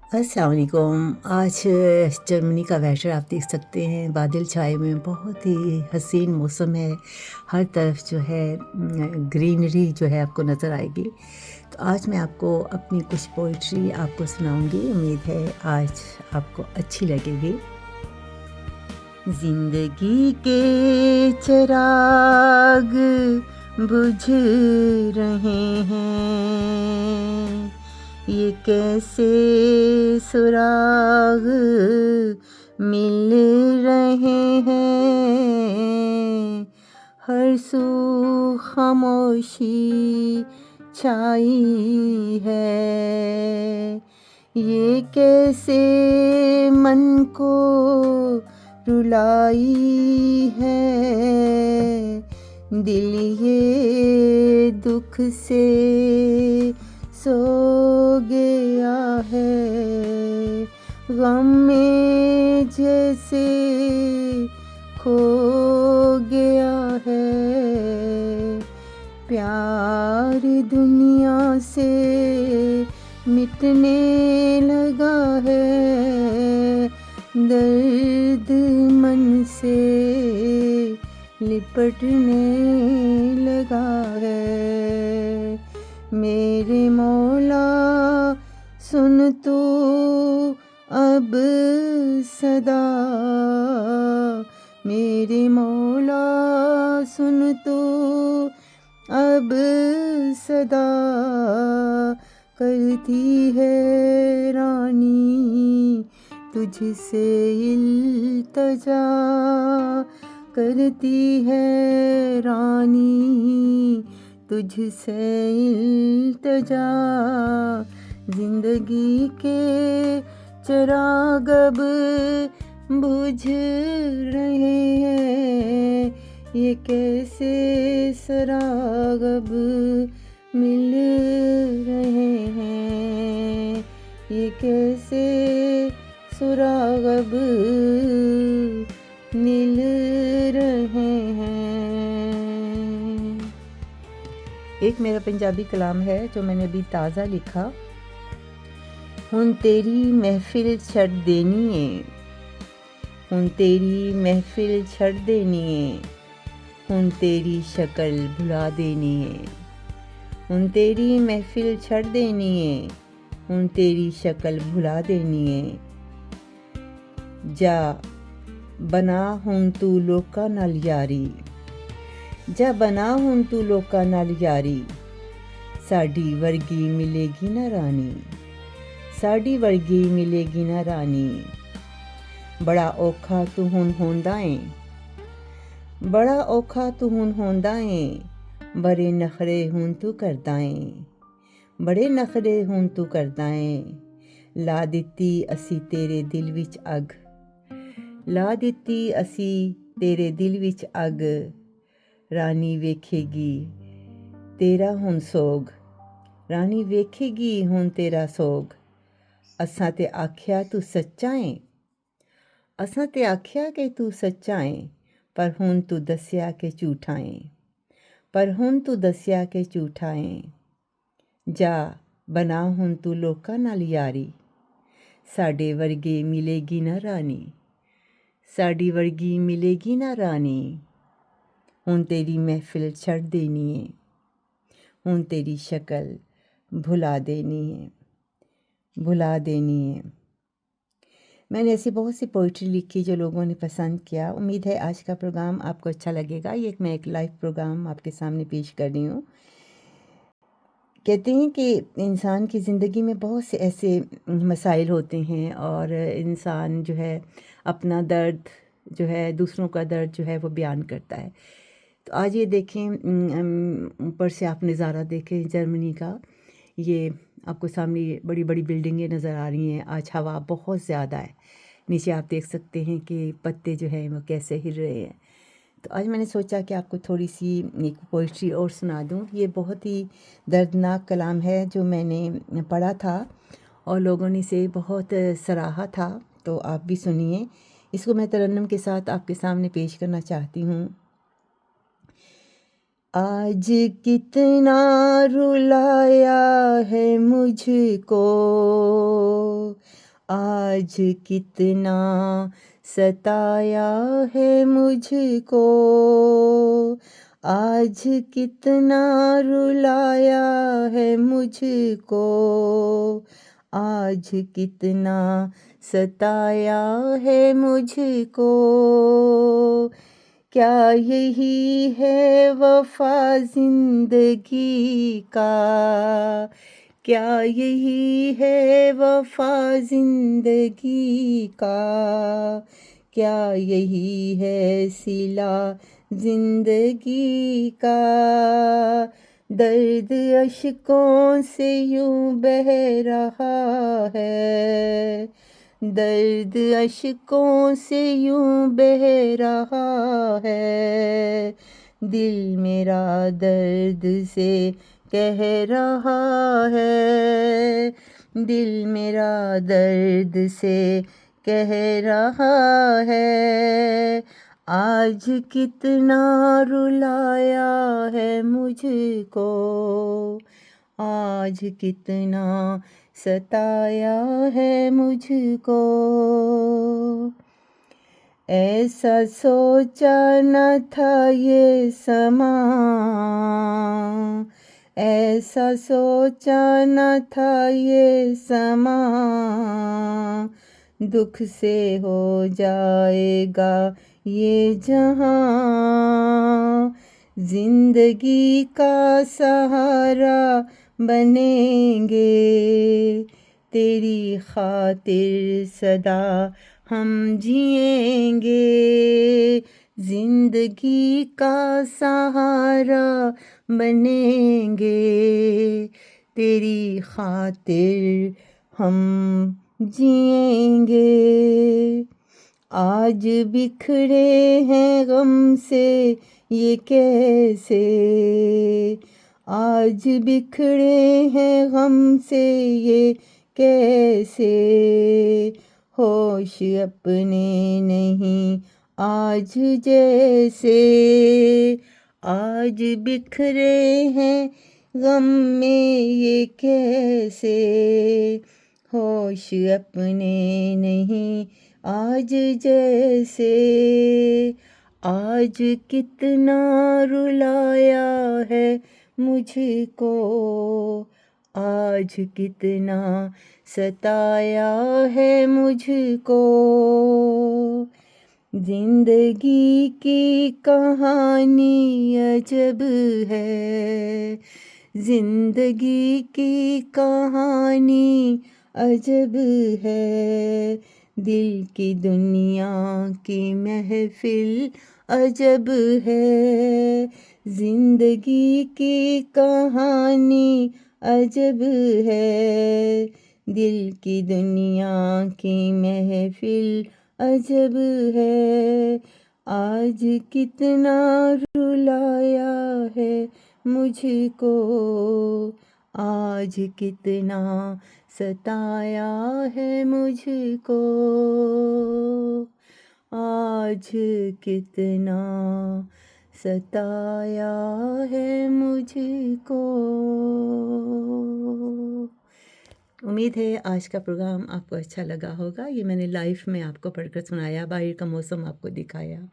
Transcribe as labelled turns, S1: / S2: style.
S1: अस्सलाम वालेकुम। आज जर्मनी का वेदर आप देख सकते हैं, बादल छाए हुए हैं, बहुत ही हसीन मौसम है। हर तरफ जो है ग्रीनरी जो है आपको नज़र आएगी। तो आज मैं आपको अपनी कुछ पोइट्री आपको सुनाऊंगी। उम्मीद है आज आपको अच्छी लगेगी। जिंदगी के चिराग बुझ रहे हैं, ये कैसे सुराग मिल रहे हैं। हर सू खामोशी छाई है, ये कैसे मन को रुलाई है। दिल ये दुख से सो गया है, गम में जैसे खो गया है। प्यार दुनिया से मिटने लगा है, दर्द मन से लिपटने लगा है। मेरे मौला सुन तू अब सदा, मेरे मौला सुन तू अब सदा। करती है रानी तुझसे इल्तजा, करती है रानी तुझसे इल्तजा। जिंदगी के चिराग अब बुझ रहे हैं, ये कैसे सराग अब मिल रहे हैं। ये कैसे सुराग अब मिल रहे हैं। एक मेरा पंजाबी कलाम है जो मैंने अभी ताज़ा लिखा। हुन तेरी महफिल छड़ देनी है, हुन तेरी महफिल छड़ देनी है, हुन तेरी शक्ल भुला देनी है। हुन तेरी महफिल छड़ देनी है, हुन तेरी शक्ल भुला देनी है। जा बना हुन तू लोका नाल यारी, जा बना हुन तू लोका नाल यारी। साडी वर्गी मिलेगी ना रानी, साडी वर्गी मिलेगी ना रानी। बड़ा औखा तू हुन होंदा है, बड़ा औखा तू हुन होंदा है। बड़े नखरे हुन तू करदा है, बड़े नखरे हुन तू करदा है। ला दित्ती असी तेरे दिल विच अग, ला दित्ती असी तेरे दिल विच अग। रानी वेखेगी तेरा हुन सोग, रानी वेखेगी हुन तेरा सोग। असां ते आख्या तू सच्चा है, असां ते आख्या कि तू सच्चा है। पर हुन तू दस्या कि झूठा है, पर हुन तू दस्या कि झूठा है। जा बना हुन तू लोका नाल यारी, साडे वर्गे मिलेगी ना रानी, साडी वर्गी मिलेगी ना रानी। हुन तेरी महफिल छड़ देनी है, हुन तेरी शक्ल भुला देनी है, भुला देनी है। मैंने ऐसी बहुत सी पोइट्री लिखी जो लोगों ने पसंद किया। उम्मीद है आज का प्रोग्राम आपको अच्छा लगेगा। ये मैं एक लाइव प्रोग्राम आपके सामने पेश कर रही हूँ। कहते हैं कि इंसान की ज़िंदगी में बहुत से ऐसे मसाइल होते हैं और इंसान जो है अपना दर्द जो है, दूसरों का दर्द जो है वो बयान करता है। तो आज ये देखें, ऊपर से आप नज़ारा देखें जर्मनी का। ये आपको सामने बड़ी बड़ी बिल्डिंगें नज़र आ रही हैं। आज हवा बहुत ज़्यादा है, नीचे आप देख सकते हैं कि पत्ते जो हैं वो कैसे हिल रहे हैं। तो आज मैंने सोचा कि आपको थोड़ी सी एक पोइट्री और सुना दूं। ये बहुत ही दर्दनाक कलाम है जो मैंने पढ़ा था और लोगों ने इसे बहुत सराहा था। तो आप भी सुनिए। इसको मैं तरन्नुम के साथ आपके सामने पेश करना चाहती हूँ। आज कितना रुलाया है मुझको, आज कितना सताया है मुझको, आज कितना रुलाया है मुझको, आज कितना सताया है मुझको। क्या यही है वफा जिंदगी का, क्या यही है वफा जिंदगी का, क्या यही है सिला जिंदगी का। दर्द अश्कों से यूं बह रहा है, दर्द अश्कों से यूं बह रहा है, दिल मेरा दर्द से कह रहा है, दिल मेरा दर्द से कह रहा है। आज कितना रुलाया है मुझको, आज कितना सताया है मुझको। ऐसा सोचा न था ये समा, ऐसा सोचा न था ये समा, दुख से हो जाएगा ये जहां, जिंदगी का सहारा बनेंगे, तेरी खातिर सदा हम जिएंगे, जिंदगी का सहारा बनेंगे, तेरी खातिर हम जिएंगे। आज बिखरे हैं गम से ये कैसे, आज बिखरे हैं गम से ये कैसे, होश अपने नहीं आज जैसे, आज बिखरे हैं गम में ये कैसे, होश अपने नहीं आज जैसे। आज कितना रुलाया है मुझको, आज कितना सताया है मुझको। जिंदगी की कहानी अजब है, जिंदगी की कहानी अजब है, दिल की दुनिया की महफिल अजब है, जिंदगी की कहानी अजब है, दिल की दुनिया की महफिल अजब है। आज कितना रुलाया है मुझको, आज कितना सताया है मुझको, आज कितना सताया है मुझको। उम्मीद है आज का प्रोग्राम आपको अच्छा लगा होगा। ये मैंने लाइव में आपको पढ़कर सुनाया, बाहर का मौसम आपको दिखाया।